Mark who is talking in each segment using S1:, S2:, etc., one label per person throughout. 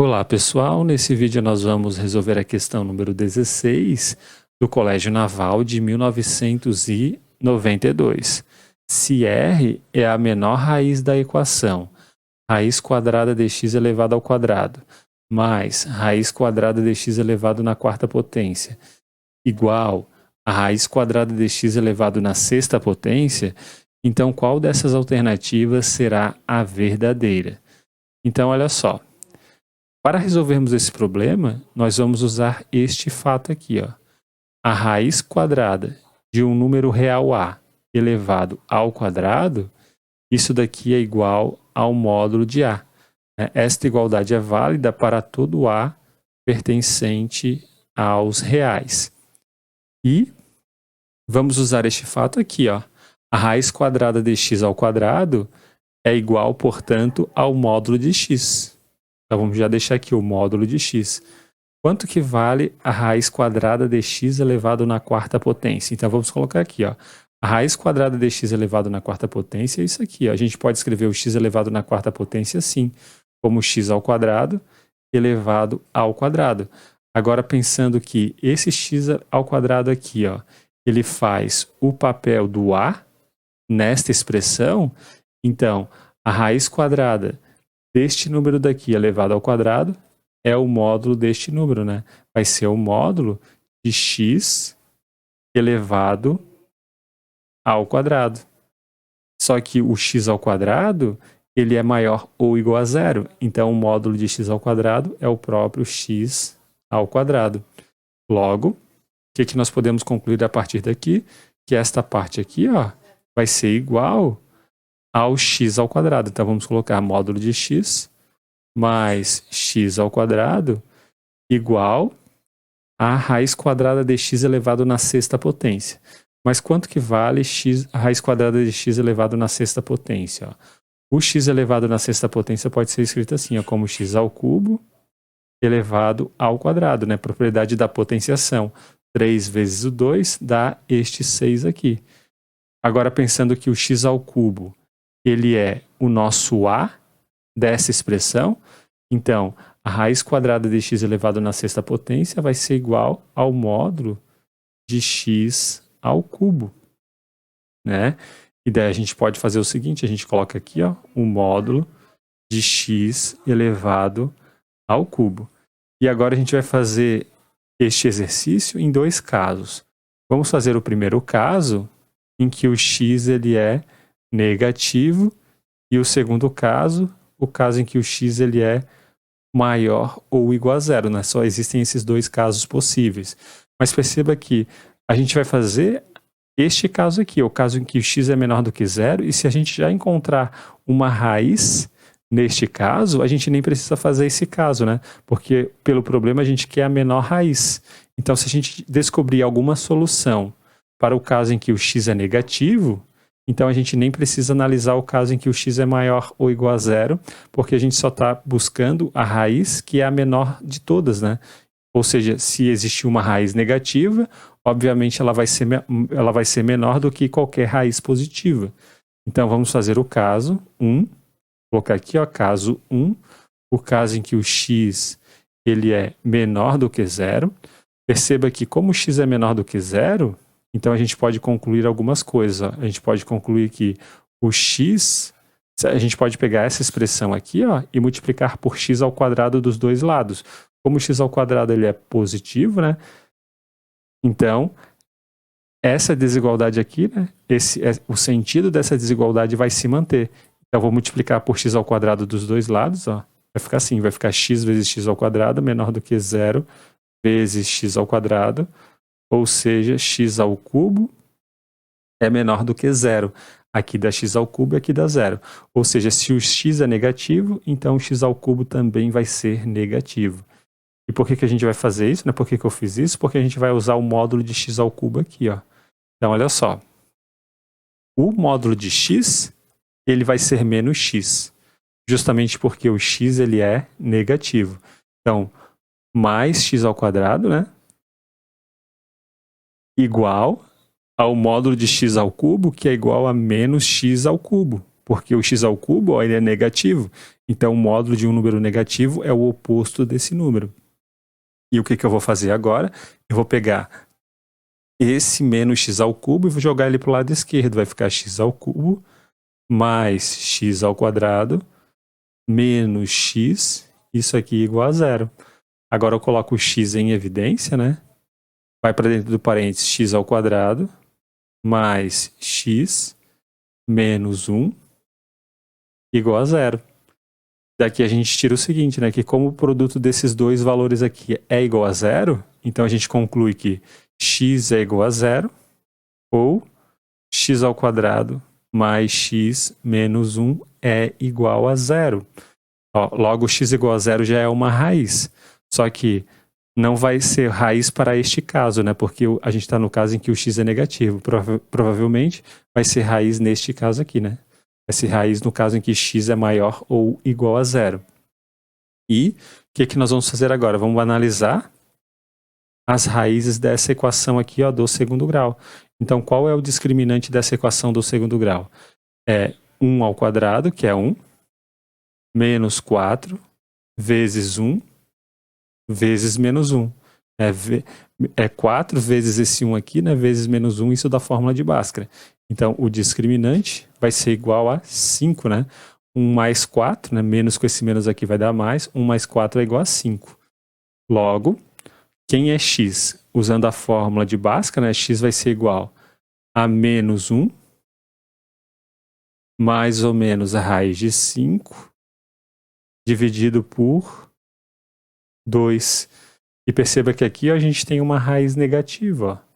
S1: Olá pessoal, nesse vídeo nós vamos resolver a questão número 16 do Colégio Naval de 1992. Se R é a menor raiz da equação, raiz quadrada de x elevado ao quadrado, mais raiz quadrada de x elevado na quarta potência, igual a raiz quadrada de x elevado na sexta potência, então qual dessas alternativas será a verdadeira? Então olha só. Para resolvermos esse problema, nós vamos usar este fato aqui, ó. A raiz quadrada de um número real A elevado ao quadrado, isso daqui é igual ao módulo de A. Esta igualdade é válida para todo A pertencente aos reais. E vamos usar este fato aqui, ó. A raiz quadrada de x ao quadrado é igual, portanto, ao módulo de x. Então, vamos já deixar aqui o módulo de x. Quanto que vale a raiz quadrada de x elevado na quarta potência? Então, vamos colocar aqui, ó. A raiz quadrada de x elevado na quarta potência é isso aqui, ó. A gente pode escrever o x elevado na quarta potência assim, como x ao quadrado elevado ao quadrado. Agora, pensando que esse x ao quadrado aqui, ó, ele faz o papel do a nesta expressão, então, a raiz quadrada deste número daqui elevado ao quadrado é o módulo deste número, né? Vai ser o módulo de x elevado ao quadrado. Só que o x ao quadrado, ele é maior ou igual a zero. Então, o módulo de x ao quadrado é o próprio x ao quadrado. Logo, o que nós podemos concluir a partir daqui? Que esta parte aqui, ó, vai ser igual ao x ao quadrado. Então, vamos colocar módulo de x mais x ao quadrado igual a raiz quadrada de x elevado na sexta potência. Mas quanto que vale a raiz quadrada de x elevado na sexta potência? Ó? O x elevado na sexta potência pode ser escrito assim, ó, como x ao cubo elevado ao quadrado, né? Propriedade da potenciação. 3 vezes o 2 dá este 6 aqui. Agora, pensando que o x ao cubo ele é o nosso a dessa expressão, então a raiz quadrada de x elevado na sexta potência vai ser igual ao módulo de x ao cubo, né? E daí a gente pode fazer o seguinte, a gente coloca aqui, ó, o módulo de x elevado ao cubo. E agora a gente vai fazer este exercício em dois casos. Vamos fazer o primeiro caso, em que o x ele é negativo, e o segundo caso, o caso em que o x ele é maior ou igual a zero, né? Só existem esses dois casos possíveis. Mas perceba que a gente vai fazer este caso aqui, o caso em que o x é menor do que zero, e se a gente já encontrar uma raiz neste caso, a gente nem precisa fazer esse caso, né? Porque pelo problema a gente quer a menor raiz. Então, se a gente descobrir alguma solução para o caso em que o x é negativo, então a gente nem precisa analisar o caso em que o x é maior ou igual a zero, porque a gente só está buscando a raiz que é a menor de todas, né? Ou seja, se existir uma raiz negativa, obviamente ela vai ser menor do que qualquer raiz positiva. Então vamos fazer o caso 1, vou colocar aqui, ó, caso 1, o caso em que o x ele é menor do que zero. Perceba que como o x é menor do que zero, então a gente pode concluir algumas coisas. Ó. A gente pode concluir que o x, a gente pode pegar essa expressão aqui, ó, e multiplicar por x ao quadrado dos dois lados. Como o x ao quadrado ele é positivo, né? Então, essa desigualdade aqui, né? O sentido dessa desigualdade vai se manter. Então, eu vou multiplicar por x ao quadrado dos dois lados, ó. Vai ficar assim, vai ficar x vezes x ao quadrado menor do que zero vezes x ao quadrado, ou seja, x ao cubo é menor do que zero. Aqui dá x ao cubo e aqui dá zero. Ou seja, se o x é negativo, então o x ao cubo também vai ser negativo. E por que a gente vai fazer isso? Né? Por que eu fiz isso? Porque a gente vai usar o módulo de x ao cubo aqui. Ó. Então, olha só. O módulo de x, ele vai ser menos x. Justamente porque o x ele é negativo. Então, mais x ao quadrado, né? Igual ao módulo de x ao cubo, que é igual a menos x ao cubo. Porque o x ao cubo, ó, ele é negativo. Então, o módulo de um número negativo é o oposto desse número. E o que eu vou fazer agora? Eu vou pegar esse menos x ao cubo e vou jogar ele para o lado esquerdo. Vai ficar x ao cubo mais x ao quadrado menos x, isso aqui igual a zero. Agora eu coloco o x em evidência, né? Vai para dentro do parênteses x ao quadrado mais x menos 1 igual a zero. Daqui a gente tira o seguinte, né? Que como o produto desses dois valores aqui é igual a zero, então a gente conclui que x é igual a zero ou x ao quadrado mais x menos 1 é igual a zero. Ó, logo, x igual a zero já é uma raiz. Só que não vai ser raiz para este caso, né? Porque a gente está no caso em que o x é negativo. Provavelmente vai ser raiz neste caso aqui, né? Vai ser raiz no caso em que x é maior ou igual a zero. E o que nós vamos fazer agora? Vamos analisar as raízes dessa equação aqui, ó, do segundo grau. Então, qual é o discriminante dessa equação do segundo grau? É 1 ao quadrado, que é 1, menos 4, vezes 1, vezes menos 1. É 4 vezes esse 1 aqui, né, vezes menos 1, isso da fórmula de Bhaskara. Então, o discriminante vai ser igual a 5, né? 1 mais 4, né, menos com esse menos aqui vai dar mais, 1 mais 4 é igual a 5. Logo, quem é x? Usando a fórmula de Bhaskara, né, x vai ser igual a menos 1, mais ou menos a raiz de 5, dividido por 2. E perceba que aqui ó, a gente tem uma raiz negativa. Ó.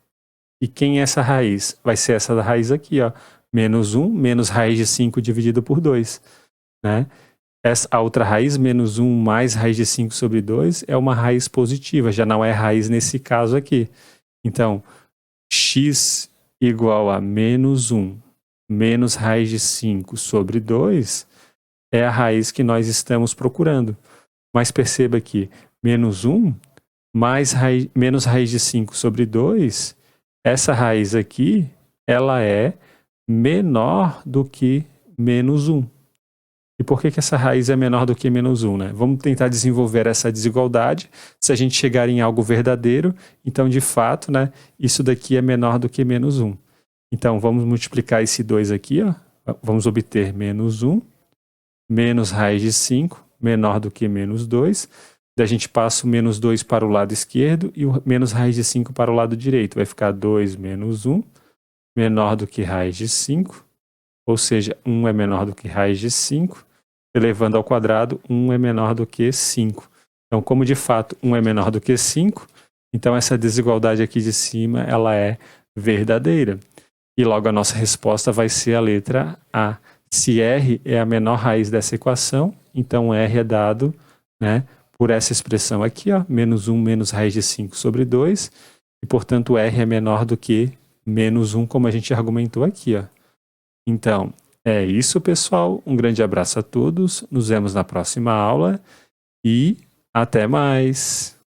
S1: E quem é essa raiz? Vai ser essa raiz aqui, ó, menos 1, menos raiz de 5 dividido por 2. Né? A outra raiz, menos 1 mais raiz de 5 sobre 2, é uma raiz positiva, já não é raiz nesse caso aqui. Então, x igual a menos 1 menos raiz de 5 sobre 2 é a raiz que nós estamos procurando. Mas perceba que menos 1 menos raiz de 5 sobre 2, essa raiz aqui, ela é menor do que menos 1. E por que essa raiz é menor do que menos 1? Né? Vamos tentar desenvolver essa desigualdade. Se a gente chegar em algo verdadeiro, então, de fato, né, isso daqui é menor do que menos 1. Então, vamos multiplicar esse 2 aqui. Ó. Vamos obter menos 1, menos raiz de 5, menor do que menos 2. Daí a gente passa o menos 2 para o lado esquerdo e o menos raiz de 5 para o lado direito. Vai ficar 2 menos 1, menor do que raiz de 5. Ou seja, 1 é menor do que raiz de 5, elevando ao quadrado, 1 é menor do que 5. Então, como de fato 1 é menor do que 5, então essa desigualdade aqui de cima, ela é verdadeira. E logo a nossa resposta vai ser a letra A. Se R é a menor raiz dessa equação, então R é dado, né, por essa expressão aqui, ó, menos 1 menos raiz de 5 sobre 2, e portanto R é menor do que menos 1, como a gente argumentou aqui, ó. Então, é isso, pessoal. Um grande abraço a todos. Nos vemos na próxima aula e até mais!